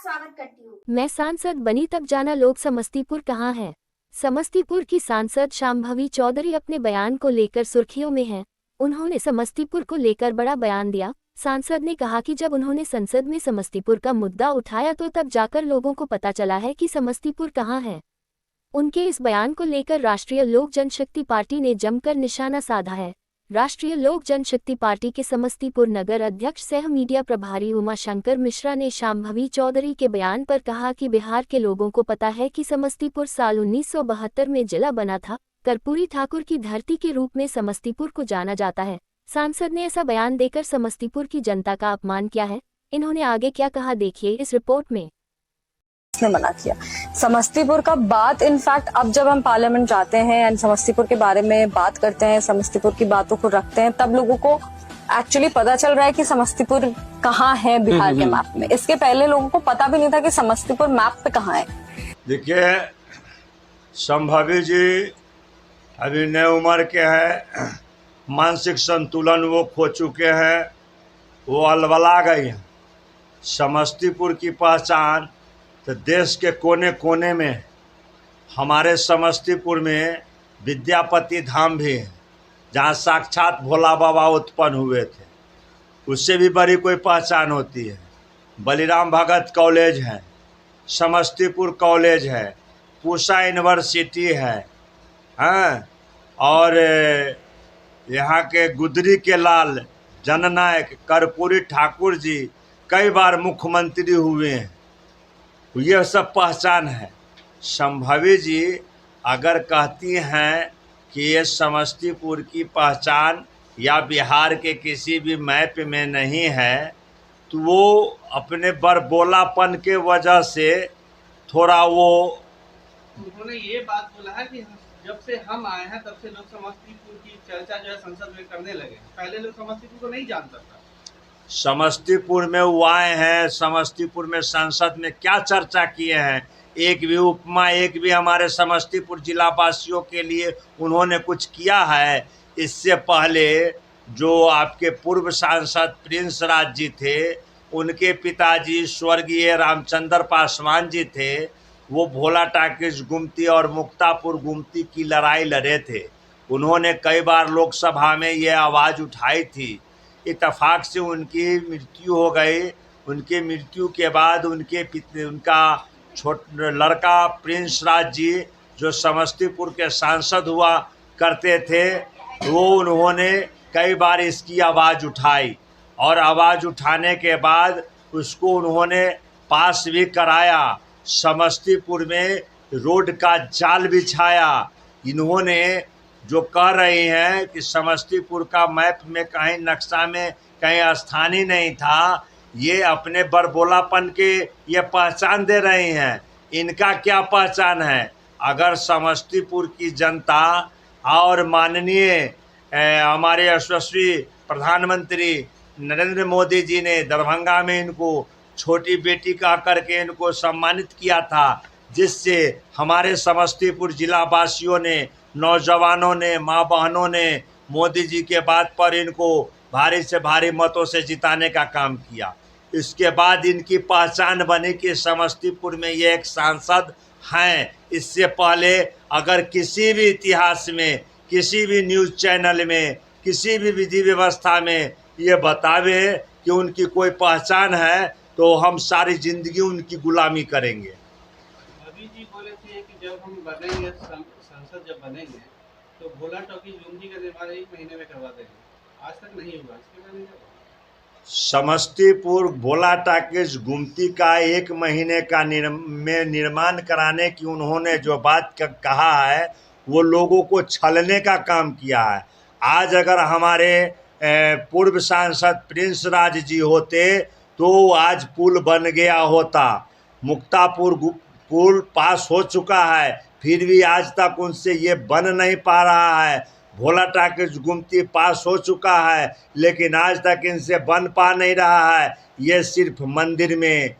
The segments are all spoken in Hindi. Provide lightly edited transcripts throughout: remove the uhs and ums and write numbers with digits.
स्वागत करती हूँ। मैं सांसद बनी तब जाना लोग समस्तीपुर कहाँ है। समस्तीपुर की सांसद शांभवी चौधरी अपने बयान को लेकर सुर्खियों में हैं। उन्होंने समस्तीपुर को लेकर बड़ा बयान दिया। सांसद ने कहा कि जब उन्होंने संसद में समस्तीपुर का मुद्दा उठाया तो तब जाकर लोगों को पता चला है कि समस्तीपुर कहाँ है। उनके इस बयान को लेकर राष्ट्रीय लोक जनशक्ति पार्टी ने जमकर निशाना साधा है। राष्ट्रीय लोक जनशक्ति पार्टी के समस्तीपुर नगर अध्यक्ष सह मीडिया प्रभारी उमाशंकर मिश्रा ने शांभवी चौधरी के बयान पर कहा कि बिहार के लोगों को पता है कि समस्तीपुर साल 1972 में जिला बना था। कर्पूरी ठाकुर की धरती के रूप में समस्तीपुर को जाना जाता है। सांसद ने ऐसा बयान देकर समस्तीपुर की जनता का अपमान किया है। इन्होंने आगे क्या कहा, देखिए इस रिपोर्ट में। ने मना किया समस्तीपुर का बात। इनफैक्ट अब जब हम पार्लियामेंट जाते हैं एंड समस्तीपुर के बारे में बात करते हैं, समस्तीपुर की बातों को रखते हैं, तब लोगों को एक्चुअली पता चल रहा है कि समस्तीपुर कहाँ है बिहार के मैप में। इसके पहले लोगों को पता भी नहीं था कि समस्तीपुर मैप पे कहाँ है। देखिए, शांभवी जी अभी नई उम्र के हैं, मानसिक संतुलन वो खो चुके हैं, वो अलबला गई हैं। समस्तीपुर की पहचान तो देश के कोने कोने में है। हमारे समस्तीपुर में विद्यापति धाम भी है, जहाँ साक्षात भोला बाबा उत्पन्न हुए थे। उससे भी बड़ी कोई पहचान होती है। बलिराम भगत कॉलेज है, समस्तीपुर कॉलेज है, पूसा यूनिवर्सिटी है, हाँ, और यहाँ के गुदरी के लाल जननायक कर्पूरी ठाकुर जी कई बार मुख्यमंत्री हुए हैं। ये सब पहचान है। शांभवी जी अगर कहती हैं कि ये समस्तीपुर की पहचान या बिहार के किसी भी मैप में नहीं है, तो वो अपने बड़बोलापन के वजह से थोड़ा वो। उन्होंने ये बात बोला है कि जब से हम आए हैं तब से लोग समस्तीपुर की चर्चा जो है संसद में करने लगे। पहले लोग समस्तीपुर को नहीं जानता था। समस्तीपुर में वो आए हैं, समस्तीपुर में संसद में क्या चर्चा किए हैं? एक भी उपमा, एक भी हमारे समस्तीपुर जिला वासियों के लिए उन्होंने कुछ किया है? इससे पहले जो आपके पूर्व सांसद प्रिंस राज जी थे, उनके पिताजी स्वर्गीय रामचंद्र पासवान जी थे। वो भोला टाकिज गुमती और मुक्तापुर गुमती की लड़ाई लड़े थे। उन्होंने कई बार लोकसभा में ये आवाज़ उठाई थी। इत्तेफाक से उनकी मृत्यु हो गई। उनकी मृत्यु के बाद उनका लड़का प्रिंस राज जी जो समस्तीपुर के सांसद हुआ करते थे, वो उन्होंने कई बार इसकी आवाज़ उठाई और आवाज़ उठाने के बाद उसको उन्होंने पास भी कराया। समस्तीपुर में रोड का जाल बिछाया। इन्होंने जो कह रही हैं कि समस्तीपुर का मैप में कहीं नक्शा में कहीं स्थान ही नहीं था, ये अपने बड़बोलापन के ये पहचान दे रही हैं। इनका क्या पहचान है? अगर समस्तीपुर की जनता और माननीय हमारे यशस्वी प्रधानमंत्री नरेंद्र मोदी जी ने दरभंगा में इनको छोटी बेटी कह करके इनको सम्मानित किया था, जिससे हमारे समस्तीपुर जिला वासियों ने, नौजवानों ने, माँ बहनों ने मोदी जी के बात पर इनको भारी से भारी मतों से जिताने का काम किया। इसके बाद इनकी पहचान बनी कि समस्तीपुर में ये एक सांसद हैं। इससे पहले अगर किसी भी इतिहास में, किसी भी न्यूज़ चैनल में, किसी भी विधि व्यवस्था में ये बतावे कि उनकी कोई पहचान है, तो हम सारी जिंदगी उनकी गुलामी करेंगे। अभी जी बोले थे कि जब हम बनेंगे, संसद जब बनेंगे तो भोला टॉकीज गुमती का निर्माण 1 महीने में करवा देंगे। आज तक नहीं हुआ। इसके बारे में समस्तीपुर भोला टाकिज गुमती का 1 महीने का निर्माण कराने की उन्होंने जो बात कहा है, वो लोगों को छलने का काम किया है। आज अगर हमारे पूर्व सांसद प्रिंस राज जी होते तो आज पुल बन गया होता। मुक्तापुर पुल पास हो चुका है, फिर भी आज तक उनसे ये बन नहीं पा रहा है। भोला टाकिज गुमती पास हो चुका है, लेकिन आज तक इनसे बन पा नहीं रहा है। ये सिर्फ मंदिर में,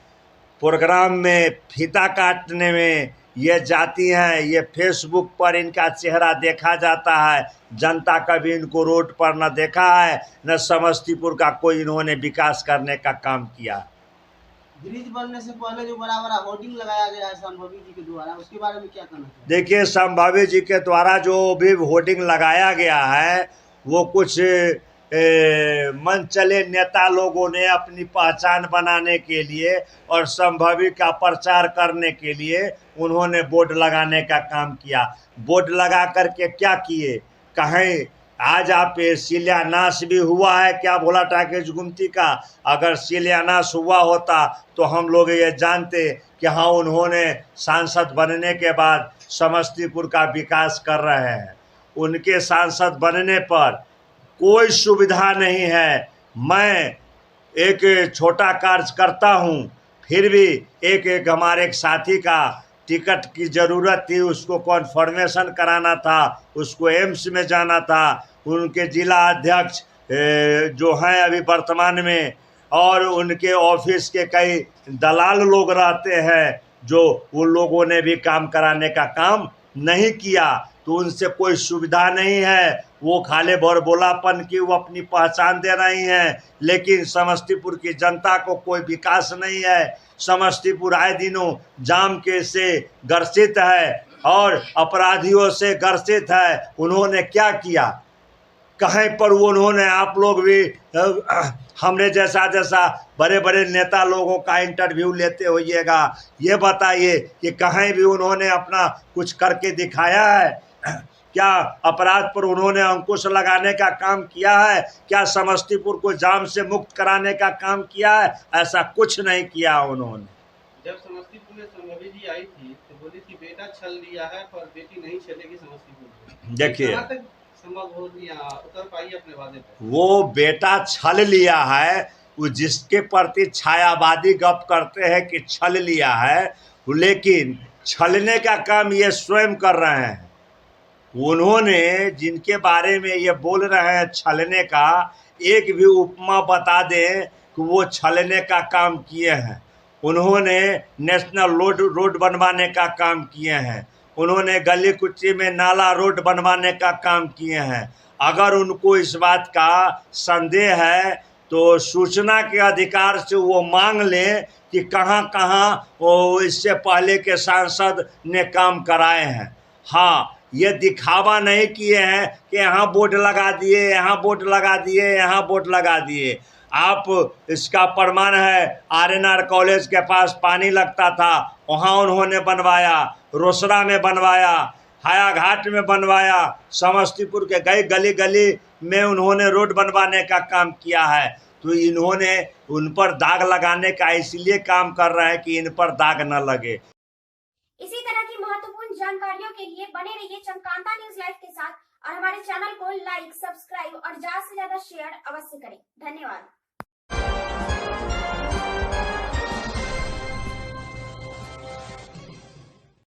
प्रोग्राम में, फीता काटने में ये जाती हैं। ये फेसबुक पर इनका चेहरा देखा जाता है। जनता कभी इनको रोड पर न देखा है, न समस्तीपुर का कोई इन्होंने विकास करने का काम किया। ब्रिज बनने से पहले जो बड़ा बड़ा होर्डिंग लगाया गया है संभवी जी के द्वारा, उसके बारे में क्या कहना चाहिए? देखिए, संभावी जी के द्वारा जो भी होर्डिंग लगाया गया है वो कुछ मन चले नेता लोगों ने अपनी पहचान बनाने के लिए और संभावी का प्रचार करने के लिए उन्होंने बोर्ड लगाने का काम किया। बोर्ड लगा करके क्या किए? कहीं आज आप शिलान्यास भी हुआ है क्या भोला टाकीज गुमती का? अगर शिलान्यास हुआ होता तो हम लोग ये जानते कि हाँ, उन्होंने सांसद बनने के बाद समस्तीपुर का विकास कर रहे हैं। उनके सांसद बनने पर कोई सुविधा नहीं है। मैं एक छोटा कार्यकर्ता हूँ, फिर भी एक हमारे एक साथी का टिकट की ज़रूरत थी, उसको कॉन्फर्मेशन कराना था, उसको एम्स में जाना था। उनके जिला अध्यक्ष जो हैं अभी वर्तमान में, और उनके ऑफिस के कई दलाल लोग रहते हैं, जो उन लोगों ने भी काम कराने का काम नहीं किया। तो उनसे कोई सुविधा नहीं है। वो खाले बोलापन की वो अपनी पहचान दे रही हैं, लेकिन समस्तीपुर की जनता को कोई विकास नहीं है। समस्तीपुर आए दिनों जाम के से ग्रसित है और अपराधियों से ग्रसित है। उन्होंने क्या किया? कहीं पर उन्होंने, आप लोग भी हमने जैसा बड़े बड़े नेता लोगों का इंटरव्यू लेते होइएगा, ये बताइए कि कहीं भी उन्होंने अपना कुछ करके दिखाया है? क्या अपराध पर उन्होंने अंकुश लगाने का काम किया है? क्या समस्तीपुर को जाम से मुक्त कराने का काम किया है? ऐसा कुछ नहीं किया उन्होंने। जब समस्तीपुर में संभवी जी आई थी तो बोली थी बेटा छल लिया है पर बेटी नहीं चलेगी समस्तीपुर में। देखिए, कहाँ तक संभव हो लिया उतर पाई अपने वादे पे? वो बेटा छल लिया है, वो जिसके प्रति छायावादी गप करते हैं कि छल लिया है, लेकिन छलने का काम ये स्वयं कर रहे हैं। उन्होंने जिनके बारे में ये बोल रहे हैं छलने का, एक भी उपमा बता दें कि वो छलने का काम किए हैं। उन्होंने नेशनल रोड बनवाने का काम किए हैं। उन्होंने गली कुच्ची में नाला रोड बनवाने का काम किए हैं। अगर उनको इस बात का संदेह है तो सूचना के अधिकार से वो मांग लें कि कहाँ कहाँ वो इससे पहले के सांसद ने काम कराए हैं। हाँ, ये दिखावा नहीं किए हैं कि यहाँ बोर्ड लगा दिए, यहाँ बोर्ड लगा दिए, यहाँ बोर्ड लगा दिए। आप इसका प्रमाण है, आरएनआर कॉलेज के पास पानी लगता था, वहाँ उन्होंने बनवाया, रोसड़ा में बनवाया, हायाघाट में बनवाया, समस्तीपुर के गई गली गली में उन्होंने रोड बनवाने का काम किया है। तो इन्होंने उन पर दाग लगाने का इसलिए काम कर रहे हैं कि इन पर दाग न लगे। इसी तरह की महत्वपूर्ण जानकारियों के लिए बने रहिए चमकांता न्यूज लाइव के साथ और हमारे चैनल को लाइक, सब्सक्राइब और ज्यादा से ज्यादा शेयर अवश्य करें। धन्यवाद।